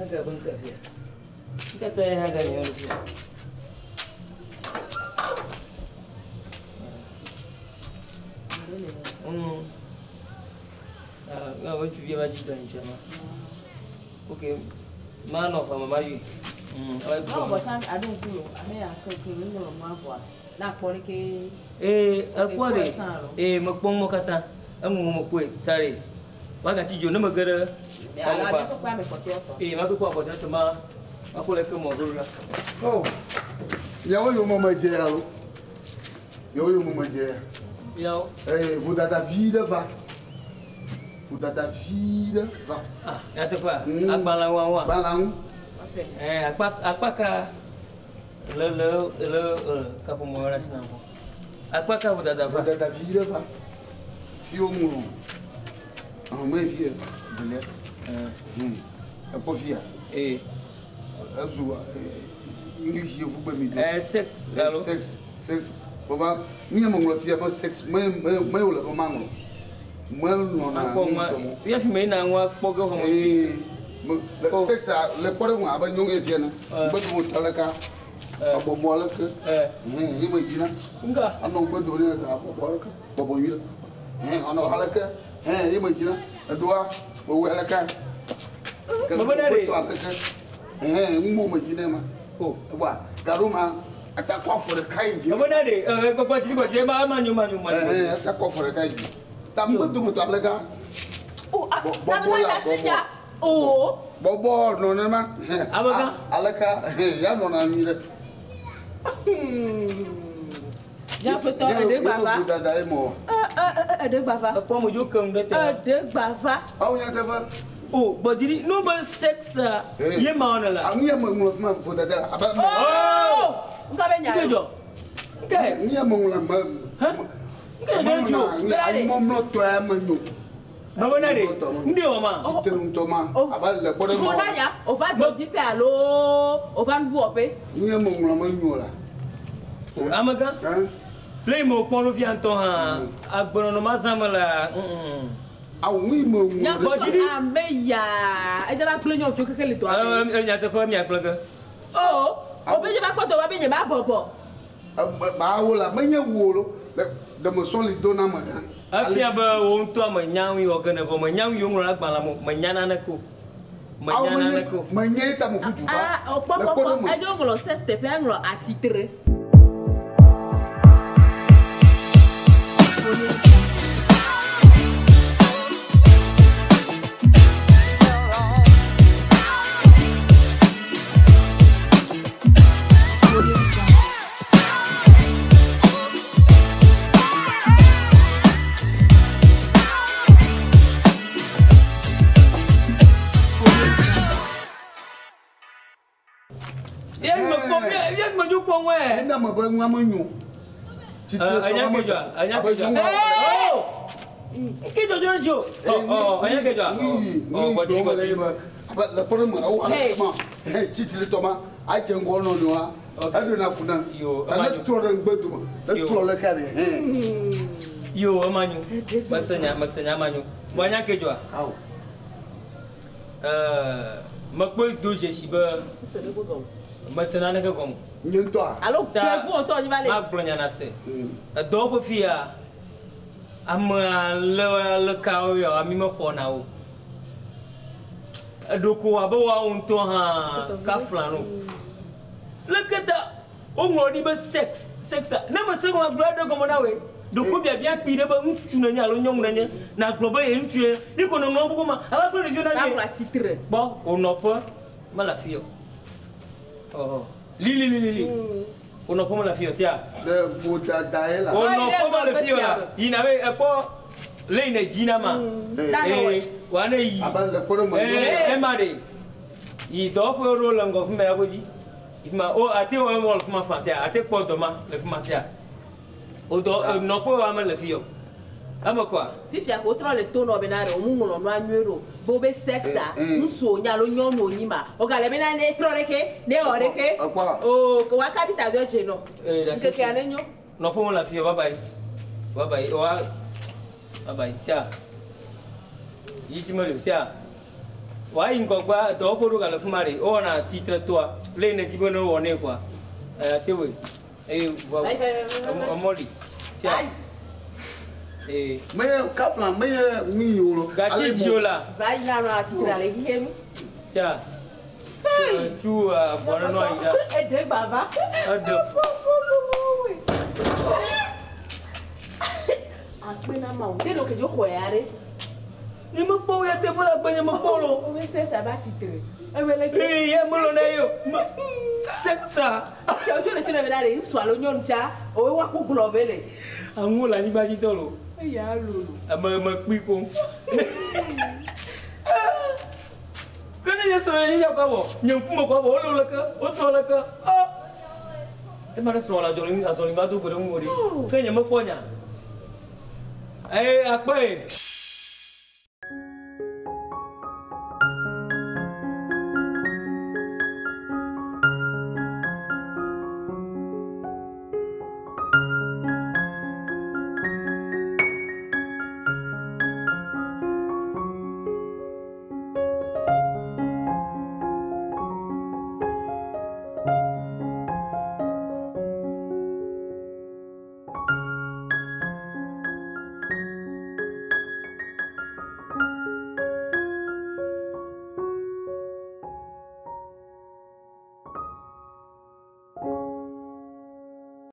Agak bengkak dia. Kita tanya harganya dulu. Nggak mau cuci baju dan cuma. Oke, mana kamu baju? Oh, bosan ada puluh. Ame yang kekini belum apa. Nak boleh ke? Apa deh? Makpong mau kata, mau kue tari. Maka cijo nama gara. Ya, ada sok kami kotor. Maka kau kotor cuma. Aku lagi mau dulu lah. Oh, ya eu mau manger lo. Eu mau manger. Yo. Vous dans ta ville va. Vous dans ta ville va. Ah, ya tu apa? Balang wang. Balang. Apakah le kamu mau rasa nama? Apakah vous dans ta ville? Vous dans ta ville va. Fio mulu. Ah, mais vie. Ville. Apa via? English you fuba mi. Sex. Allo. Sex. Baba, minha mangula fia ba sex. Mai wala ba mangulo. Mal no na. Via filme na ngwa pogo ko. Sex le pore ngwa ba nyong e fia na. Ba mo talaka. Abo mola ke. Ima jina. Enggak. Ano ba do ne ta abo mola ke. Babo yira. Ano halaka. Ima jina. Adua bo halaka. Baba dari. Mau macam mana? Oh, wah, garuma, ada koffer kaji. Baba dari, kau pasti mana? Ada koffer kaji. Tapi betul lega. Oh, bola. Oh, bobo, nona mah. Apa kan? Alaka, ya nona ni. Jangan betul ada bapa. Sudah dah emo. Ada bapa. Kau mau juga enggak? Ada bapa. Kau yang apa? Oh, jadi no ban sex ye mana lah. Ang iya mengulas mah pada dah. Apa? Oh, enggak banyak. Enggak jo. Enggak. Iya mengulas mah. Hah? Enggak ada jo. Ang momno tu amanyu. Baba nade. Ndio mama. Citerung toma. Abal le pode mo. Kona ya, o va do jipe alo, o va nbuope. Iya mengulas manyola. Amaga? Play mo kono fi anton ha. Agbono no mazamala. Awi mau. Ya jadi ameya. Ejala plenya ojo kekele to abe. Nyata ko mi aploga. Oh, obeje ba kwato ba benye ba bobo. Ba wola manya wolo. Da mo soli dona ma. Afia ba won to ma nyawi o gane fo ma nyawi yo ngura gbala mo manyana na ko. Manyana na ko. Manya ta mo fuju ba. Ah, opo. Ejo ngolo seste pe ngolo atitre. Yang maju pong we. Enda mo ba ngamanyu. Anya kejo. Oh. Kejo jo. Oh, anya kejo. Oh, bodi bodi. Aba la pore mo awu ma. Titile toma. A jengo no no a. Adu na funa. Yo, ana tro dan gbedu mo. Da tro le kare. Yo, amanyu. Masanya amanyu. Banya kejo. Aw. Makboy doje siba. Masana na ka kom. Nyento a. Alo, pefu to ni vale. Ma plonya na se. Do ko fia. Ama le kawo yo ami mo pona o. Do ko aba wa unto ha ka flano. Le kata o ngodi ba sex. Na ma se ko agblado ko mo na we. Do ko bia pire ba ntu na nya lo nyong na nya. Na globa e ntue. Ni ko no no ko ma. Aba ko region na ni. Ba titre. Bon, on no pa mala fio. Oh, Lili. On a pas la fille aussi. Le voda daela. On a pas la fille là. Il n'avait pas les dynama. Wana yi. Abal le pore mo. Mari. Il doit faire rôle en government aboji. Il m'a ate o mo le français, ate quoi demain le français. O do no pas mal le fille. Ama quoi? Fifi a contrôle le tono benare o mungu no anwero. Bobe sexa, nso nya lo nyon no nyima. O gale bena ne troreke, ne oreke. O ko wa capital do je no. Nke anenyo. No po la fille, bye bye. Bye bye. Sia. Yichimalo sia. Why in Gogba, the Oppo Galafumari, or a cheater to a plain a Tibono or Nequa. Tiwi. A Molly. May Kaplan, may me, Gachiola. Vai na titrale him. Cha. Two, one a day, Baba. They look at you where you must go at the Polo. Who says about it? I will like, hey, Molonayo. Sexa. You're going to tell me that in swallow your jar or what will glove it. I'm more like Bagitolo. Yeah, I'm a quick one. Can I just say, you put a ball like a Otolaka? Oh, the mother swallowed during us only Madu Gurumuri. Can you make one? Hey, I pay.